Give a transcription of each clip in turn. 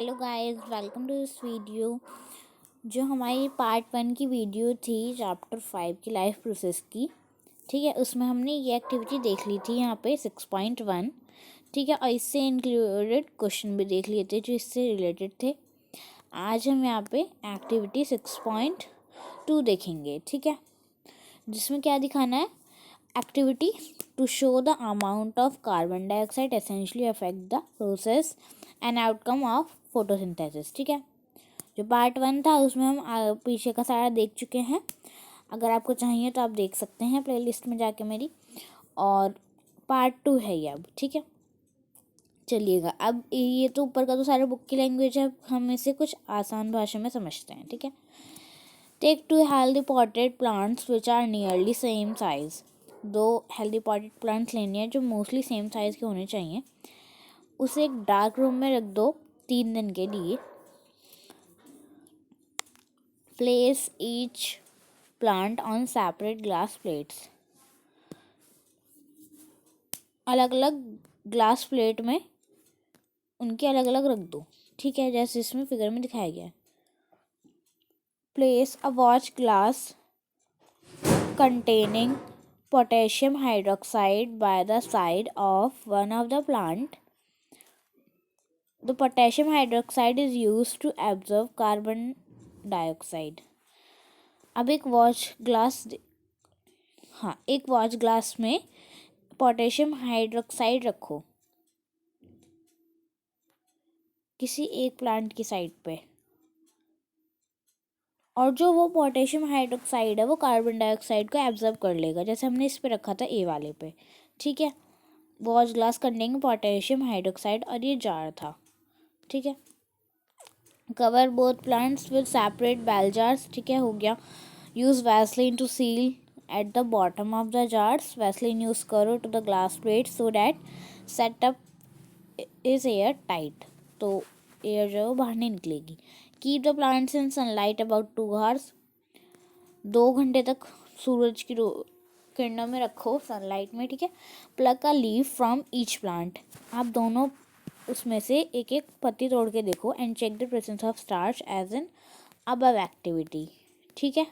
Hello guys, welcome to this video. जो हमारी part 1 की वीडियो थी चैप्टर 5 की लाइफ प्रोसेस की, ठीक है, उसमें हमने ये एक्टिविटी देख ली थी यहाँ पे 6.1, ठीक है, और इससे इंक्लूडेड क्वेश्चन भी देख लिए थे जो इससे रिलेटेड थे। आज हम यहाँ पे एक्टिविटी 6.2 देखेंगे, ठीक है, जिसमें क्या दिखाना है, activity to show the amount of carbon dioxide essentially affect the process and outcome of photosynthesis. ठीक है, जो पार्ट 1 था उसमें हम पीछे का सारा देख चुके हैं। अगर आपको चाहिए तो आप देख सकते हैं प्लेलिस्ट में जाके मेरी। और पार्ट 2 है ये अब, ठीक है। चलिएगा, अब ये तो ऊपर का तो सारे बुक की लैंग्वेज है, हम इसे कुछ आसान भाषा में समझते हैं, ठीक है। Take 2 healthy potted plants which are nearly same size. 2 healthy potted plants लेने हैं जो मोस्टली सेम साइज़ के होने चाहिए। उसे एक डार्क रूम में रख दो 3 दिन के लिए। Place each plant on separate glass plates. अलग अलग ग्लास प्लेट में उनके अलग अलग रख दो, ठीक है, जैसे इसमें फिगर में दिखाया गया है। Place a watch glass containing potassium hydroxide by the side of one of the plant. The potassium hydroxide is used to absorb carbon dioxide. अब एक वॉच ग्लास, हाँ, एक वॉच ग्लास में पोटेशियम हाइड्रोक्साइड रखो किसी एक प्लांट की side पे, और जो वो पोटेशियम हाइड्रोक्साइड है वो कार्बन डाइऑक्साइड को एब्जॉर्ब कर लेगा, जैसे हमने इस पे रखा था ए वाले पे, ठीक है। Watch glass containing potassium hydroxide, और ये जार था, ठीक है। Cover both plants with separate bell jars, ठीक है, हो गया। Use Vaseline to seal at the bottom of the jars. Vaseline use करो to the glass plate so that setup is air tight, तो एयर जो है वो बाहर नहीं निकलेगी। Keep the plants in sunlight about 2 hours. 2 घंटे तक सूरज की किरणों में रखो, सनलाइट में, ठीक है। Plug a leaf from each plant. आप दोनों उसमें से एक एक पत्ती तोड़ के देखो। And check the presence of starch as an above activity, ठीक है।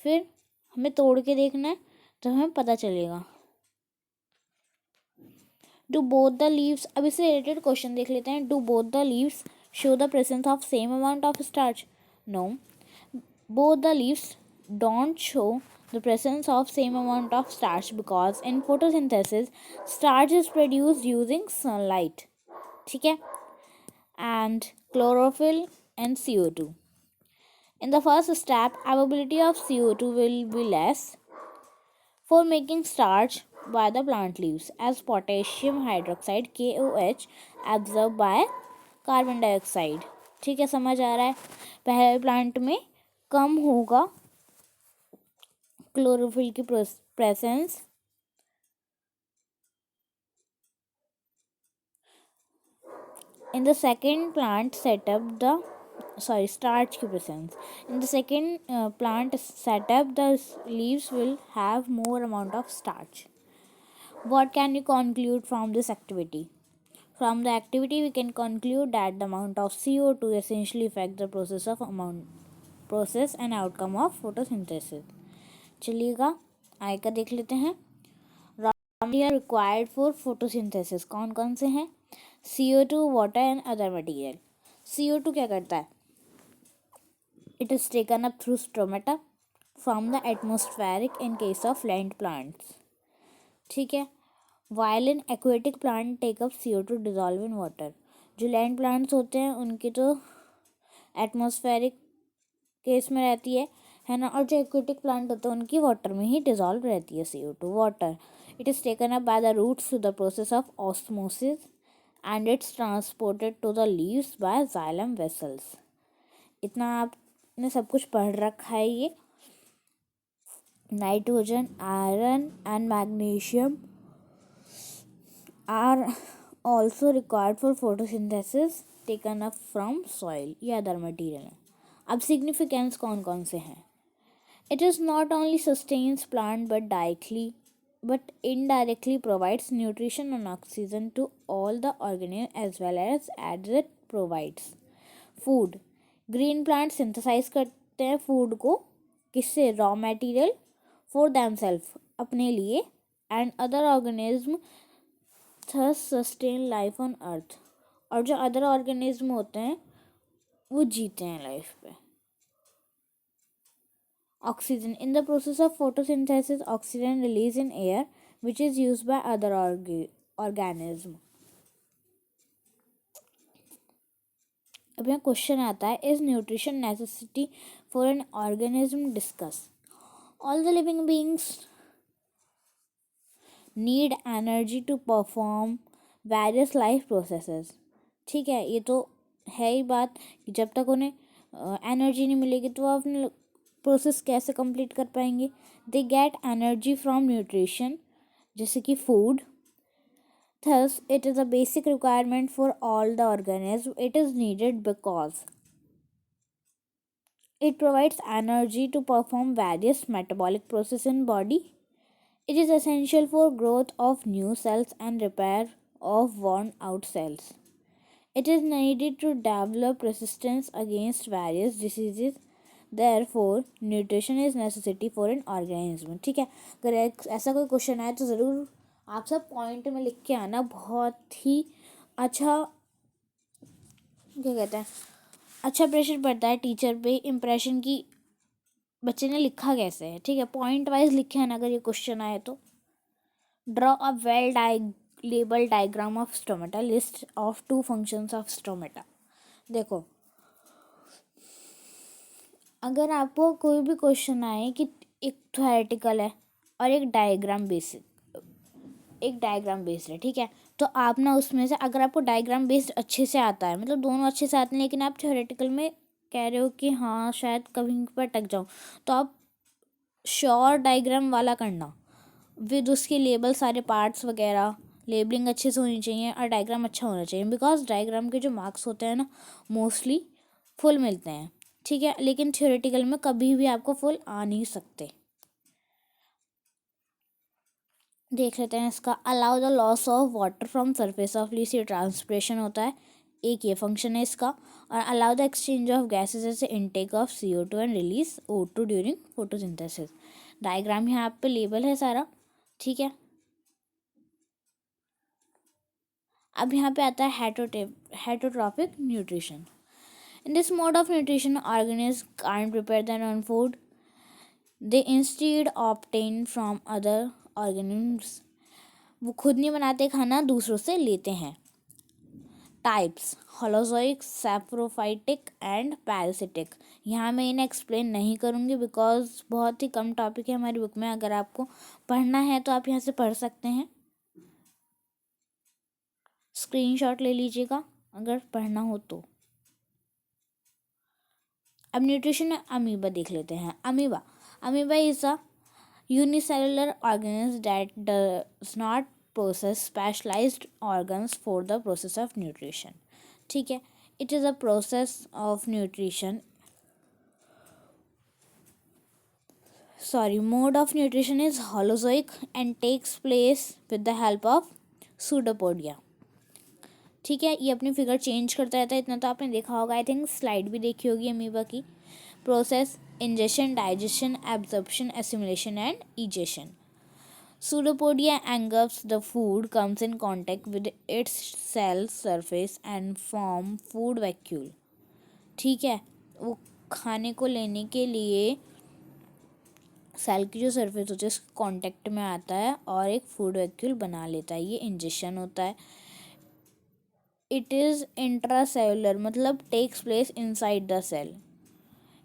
फिर हमें तोड़ के देखना है तो हमें पता चलेगा। डू बोथ द लीव्स, अब इससे रिलेटेड क्वेश्चन देख लेते हैं। Do both the leaves show the presence of same amount of starch? No, both the leaves don't show the presence of same amount of starch because in photosynthesis starch is produced using sunlight, ठीक है, and chlorophyll and CO2. In the first step, availability of CO2 will be less for making starch by the plant leaves as potassium hydroxide KOH absorbed by carbon dioxide, ठीक है, समझ आ रहा है। पहले plant में कम होगा क्लोरोफिल की presence, in the second plant setup the starch की presence. In the second plant setup the leaves will have more amount of starch. What can you conclude from this activity? From the activity we can conclude that the amount of CO2 essentially affects the process and outcome of photosynthesis. चलिएगा आगे का देख लेते हैं। Raw material required for photosynthesis कौन कौन से हैं? CO2, water and other material. CO2 क्या करता है? It is taken up through stomata from the atmospheric in case of land plants, ठीक है। While in aquatic plant take up CO2 dissolve in water. जो लैंड प्लांट्स होते हैं उनकी तो एटमोस्फेरिक केस में रहती है ना, और जो एक्वेटिक प्लांट होते हैं उनकी वाटर में ही डिजॉल्व रहती है CO2 water. It is taken up by the roots through the process of osmosis and it's transported to the leaves by xylem vessels. इतना आपने सब कुछ पढ़ रखा है। ये nitrogen, iron and magnesium are also required for photosynthesis taken up from soil, ये other material है। अब सिग्निफिकेंस कौन कौन से हैं? It is not only sustains plant but indirectly provides nutrition and oxygen to all the organisms as well as it provides food, green plant synthesize करते हैं food को, किससे? रॉ मटेरियल, फॉर देमसेल्फ, अपने लिए, and other organism thus sustain life on earth, और जो other organism होते हैं वो जीते हैं लाइफ पे। Oxygen, in the process of photosynthesis oxygen release in air which is used by other organism. अब यहाँ क्वेश्चन आता है, is nutrition necessity for an organism? Discuss. All the living beings need energy to perform various life processes. ठीक है, ये तो है ही बात कि जब तक उन्हें एनर्जी नहीं मिलेगी तो वो अपने प्रोसेस कैसे कंप्लीट कर पाएंगे? They get energy from nutrition, जैसे कि food. Thus, it is a basic requirement for all the organisms. It is needed because it provides energy to perform various metabolic processes in body. It is essential for growth of new cells and repair of worn out cells. It is needed to develop resistance against various diseases. Therefore, nutrition is necessity for an organism. ठीक है, अगर ऐसा कोई question आए तो ज़रूर आप सब पॉइंट में लिख के आना। बहुत ही अच्छा, क्या कहते हैं, अच्छा प्रेशर पड़ता है टीचर पे, इम्प्रेशन की बच्चे ने लिखा कैसे है। ठीक है, पॉइंट वाइज लिखे हैं अगर ये क्वेश्चन आए तो। Draw a well label diagram of stomata, list of 2 functions of stomata. देखो, अगर आपको कोई भी क्वेश्चन आए कि एक थ्योरेटिकल है और एक डायग्राम बेस्ड है, ठीक है, तो आप ना उसमें से, अगर आपको डायग्राम बेस्ड अच्छे से आता है, मतलब दोनों अच्छे से आते हैं, लेकिन आप थ्योरेटिकल में कह रहे हो कि हाँ शायद कभी पर अटक जाऊँ, तो आप श्योर डायग्राम वाला करना विद उसके लेबल, सारे पार्ट्स वगैरह, लेबलिंग अच्छे से होनी चाहिए और डायग्राम अच्छा होना चाहिए। बिकॉज डायग्राम के जो मार्क्स होते हैं ना, मोस्टली फुल मिलते हैं। ठीक है, लेकिन थ्योरेटिकल में कभी भी आपको फुल आ नहीं सकते। देख लेते हैं इसका। Allow the loss of water from surface of leaves, ये ट्रांसपिरेशन होता है, एक ये फंक्शन है इसका। और allow the exchange of gases, जैसे intake of CO2 and release O2 during photosynthesis. Diagram यहाँ पे लेबल है सारा। ठीक है, अब यहाँ पे आता है heterotrophic nutrition. In this mode of nutrition organism can't prepare their own food, they instead obtain from other organisms. वो खुद नहीं बनाते खाना, दूसरों से लेते हैं। Types, holozoic, saprophytic and parasitic. यहाँ मैं इन्हें एक्सप्लेन नहीं करूँगी बिकॉज बहुत ही कम टॉपिक है हमारी बुक में। अगर आपको पढ़ना है तो आप यहाँ से पढ़ सकते हैं, स्क्रीनशॉट ले लीजिएगा अगर पढ़ना हो तो। अब न्यूट्रिशन अमीबा देख लेते हैं। Amoeba is a unicellular organism that does not possess specialized organs for the process of nutrition. ठीक है, it is a process of nutrition, mode of nutrition is holozoic and takes place with the help of pseudopodia. ठीक है, ये अपनी figure change करता रहता है, इतना तो आपने देखा होगा। आई थिंक स्लाइड भी देखी होगी अमीबा की। Process, ingestion, digestion, absorption, assimilation and egestion. Pseudopodia engulfs the food, comes in contact with its cell surface and form food vacuole. ठीक है, वो खाने को लेने के लिए सेल की जो सरफेस होती है उसके कांटेक्ट में आता है और एक फूड वैक्यूल बना लेता है। ये इंजेक्शन होता है। इट इज़ इंट्रासेलुलर, मतलब takes place inside the cell.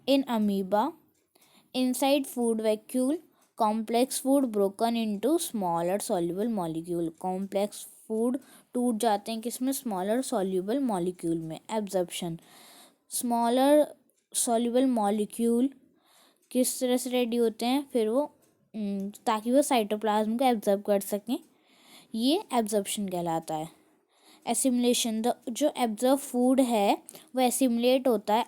In amoeba, inside food vacuole, complex food broken into smaller soluble molecule। complex food टूट जाते हैं किसमें? smaller soluble molecule में। absorption, smaller soluble molecule किस तरह से रेडी होते हैं फिर वो, ताकि वो साइटोप्लाज्म को एब्जॉर्ब कर सकें, ये एब्जॉर्प्शन कहलाता है। एसिमुलेशन, जो एब्जॉर्ब फूड है वो एसिमुलेट होता है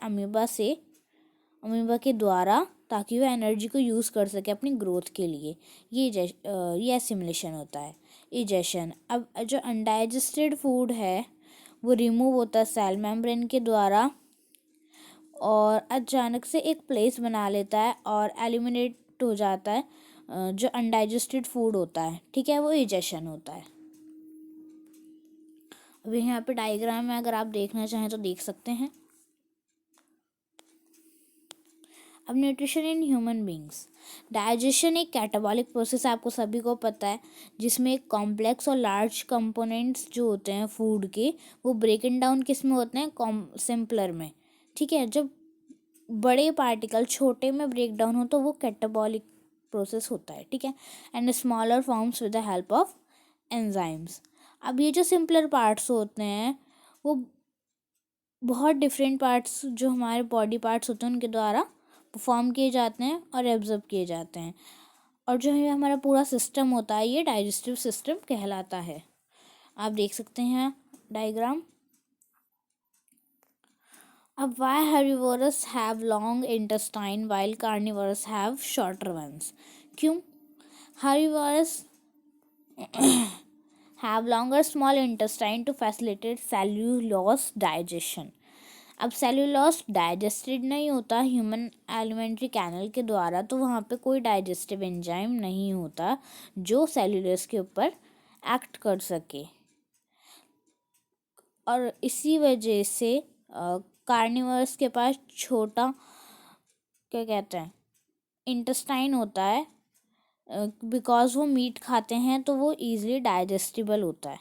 अमीबा के द्वारा, ताकि वो एनर्जी को यूज़ कर सके अपनी ग्रोथ के लिए। ये एसिमुलेशन होता है। इजेशन, अब जो अनडाइजेस्टेड फूड है वो रिमूव होता है सेल मेम्ब्रेन के द्वारा और अचानक से एक प्लेस बना लेता है और एलिमिनेट हो जाता है जो अनडाइजेस्टेड फूड होता है, ठीक है, वो इजेशन होता है। अभी यहाँ पे डायग्राम में अगर आप देखना चाहें तो देख सकते हैं। अब nutrition in human beings. Digestion एक कैटाबॉलिक प्रोसेस, आपको सभी को पता है, जिसमें कॉम्प्लेक्स और लार्ज कंपोनेंट्स जो होते हैं फूड के, वो ब्रेकन डाउन किस में होते हैं, सिंपलर में, ठीक है। जब बड़े पार्टिकल छोटे में ब्रेक डाउन हो तो वो कैटाबॉलिक प्रोसेस होता है, ठीक है। And smaller forms with the help of enzymes. अब ये जो सिंपलर पार्ट्स होते हैं वो बहुत डिफरेंट पार्ट्स जो हमारे बॉडी पार्ट्स होते हैं उनके द्वारा परफॉर्म किए जाते हैं और एब्जॉर्ब किए जाते हैं, और जो है हमारा पूरा सिस्टम होता है ये डाइजेस्टिव सिस्टम कहलाता है। आप देख सकते हैं डायग्राम। अब why herbivores have long intestine while carnivores have shorter ones? क्यों? Herbivores have longer small intestine to facilitate cellulose digestion. अब सेल्यूलोस डाइजेस्टेड नहीं होता ह्यूमन एलिमेंट्री कैनल के द्वारा, तो वहाँ पे कोई डाइजेस्टिव एंजाइम नहीं होता जो सेल्यूलोस के ऊपर एक्ट कर सके, और इसी वजह से कार्निवर्स के पास छोटा क्या कहते हैं इंटेस्टाइन होता है, बिकॉज वो मीट खाते हैं तो वो ईजिली डाइजेस्टिबल होता है,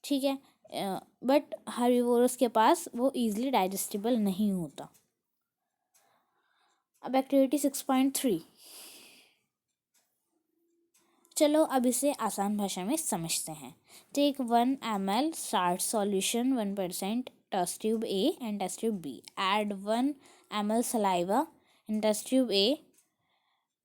ठीक है। बट हर्बीवोरस के पास वो ईजिली डाइजेस्टिबल नहीं होता। अब एक्टिविटी 6.3, चलो अब इसे आसान भाषा में समझते हैं। Take 1 ml starch solution 1% test tube A and test tube B, add 1 ml saliva in test tube A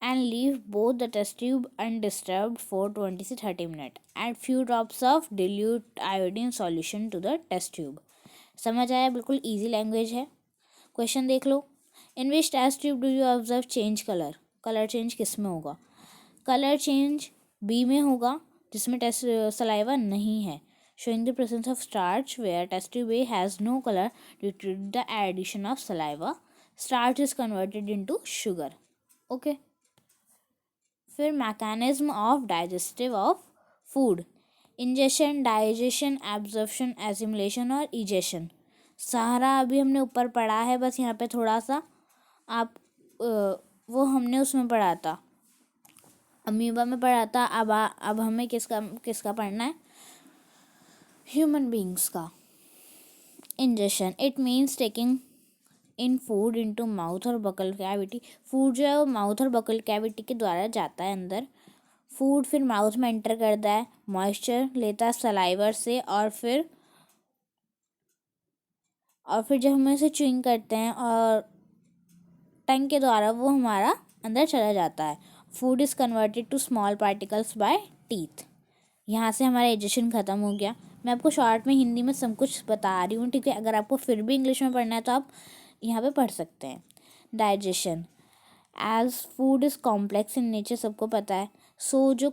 and leave both the test tube undisturbed for 20 to 30 minutes. Add few drops of dilute iodine solution to the test tube. समझ आया? बिल्कुल easy language है। Question देख लो। In which test tube do you observe change color? Colour change किस में होगा? Colour change B में होगा जिसमें टेस्ट सलाइवा नहीं है, showing the presence of starch where test tube A has no color due to the addition of saliva. Starch is converted into sugar. Okay. फिर mechanism of digestive of food, ingestion, digestion, absorption, assimilation और egestion. सारा अभी हमने ऊपर पढ़ा है, बस यहाँ पे थोड़ा सा आप वो हमने उसमें पढ़ा था, अमीबा में पढ़ा था। अब हमें किसका पढ़ना है, ह्यूमन बींग्स का। Ingestion, it means taking in food into mouth और बकल कैविटी। फूड जो है वो माउथ और बकल कैविटी के द्वारा जाता है अंदर। फूड फिर माउथ में एंटर करता है, मॉइस्चर लेता है सलाइवर से, और फिर जब हम इसे च्यूइंग करते हैं और टंग के द्वारा वो हमारा अंदर चला जाता है। Food is converted to small particles by teeth. यहाँ से हमारा एजेशन ख़त्म हो गया। मैं आपको शॉर्ट में हिंदी में सब कुछ बता रही हूँ, ठीक है। अगर आपको फिर भी इंग्लिश में पढ़ना है तो आप यहाँ पे पढ़ सकते हैं। Digestion, as food is complex in nature, सबको पता है। सो जो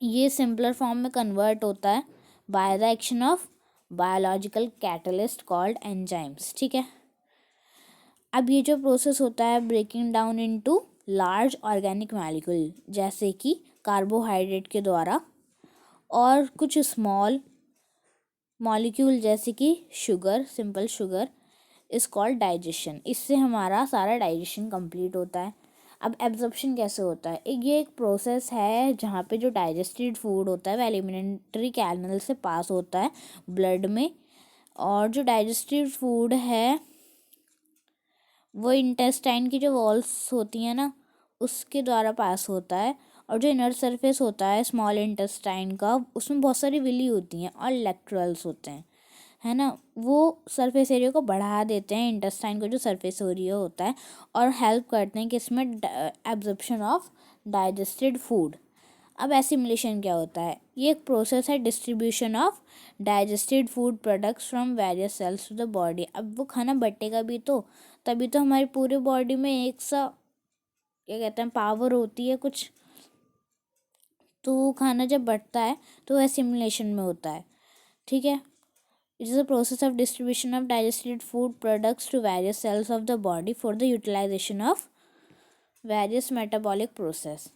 ये सिंपलर फॉर्म में कन्वर्ट होता है by the action of biological catalyst called enzymes, ठीक है। अब ये जो प्रोसेस होता है breaking down into large organic molecule, जैसे कि कार्बोहाइड्रेट के द्वारा, और कुछ स्मॉल मॉलिक्यूल जैसे कि sugar, simple sugar, is called digestion. इससे हमारा सारा डाइजेशन कंप्लीट होता है। अब एब्जॉर्प्शन कैसे होता है, ये एक प्रोसेस है जहाँ पे जो डाइजेस्टेड फूड होता है वो एलिमेंट्री कैनल से पास होता है ब्लड में, और जो डाइजेस्टेड फूड है वो इंटेस्टाइन की जो वॉल्स होती हैं ना उसके द्वारा पास होता है, और जो इनर सरफेस होता है स्मॉल इंटेस्टाइन का उसमें बहुत सारी विली होती हैं और इलेक्ट्रल्स होते हैं, है ना। वो सरफेस एरिया को बढ़ा देते हैं, इंटेस्टाइन का जो सरफेस एरिया होता है, और हेल्प करते हैं कि इसमें एब्जॉर्प्शन ऑफ डाइजेस्टेड फूड। अब एसिमुलेशन क्या होता है, ये एक प्रोसेस है distribution of digested food products from various cells to the body. अब वो खाना बटेगा भी तो तभी तो हमारी पूरी बॉडी में एक सा क्या कहते हैं पावर होती है कुछ, तो खाना जब बटता है तो एसिमुलेशन में होता है, ठीक है। It is a process of distribution of digested food products to various cells of the body for the utilization of various metabolic process.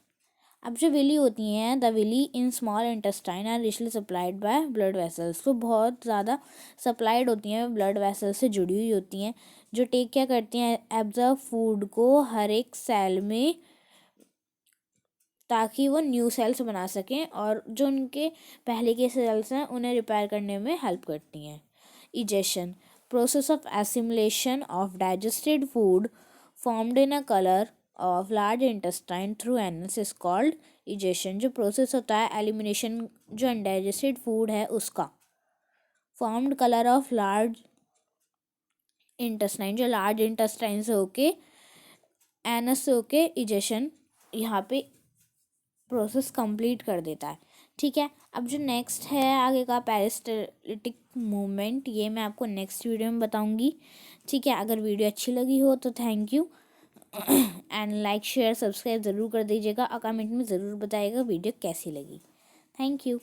अब जो विली होती हैं, the villi in small intestine are richly supplied by blood vessels, तो बहुत ज़्यादा supplied होती हैं, blood vessel से जुड़ी हुई होती हैं, जो टेक क्या करती हैं, एब्जॉर्ब फूड को हर एक सेल में, ताकि वो न्यू सेल्स बना सकें और जो उनके पहले के सेल्स हैं उन्हें रिपेयर करने में हेल्प करती हैं. Egestion, process of assimilation of digested food formed in a colour of large intestine through anus is called egestion. जो प्रोसेस होता है एलिमिनेशन जो अनडाइजेस्टेड फूड है उसका, formed colour of large intestine, जो लार्ज इंटेस्टाइन से होके एनस से होके इजेशन यहाँ पे प्रोसेस कंप्लीट कर देता है. ठीक है, अब जो नेक्स्ट है आगे का पेरिस्टाल्टिक मूवमेंट, ये मैं आपको नेक्स्ट वीडियो में बताऊंगी. ठीक है, अगर वीडियो अच्छी लगी हो तो thank you and like share subscribe ज़रूर कर दीजिएगा और कमेंट में ज़रूर बताइएगा वीडियो कैसी लगी. Thank you.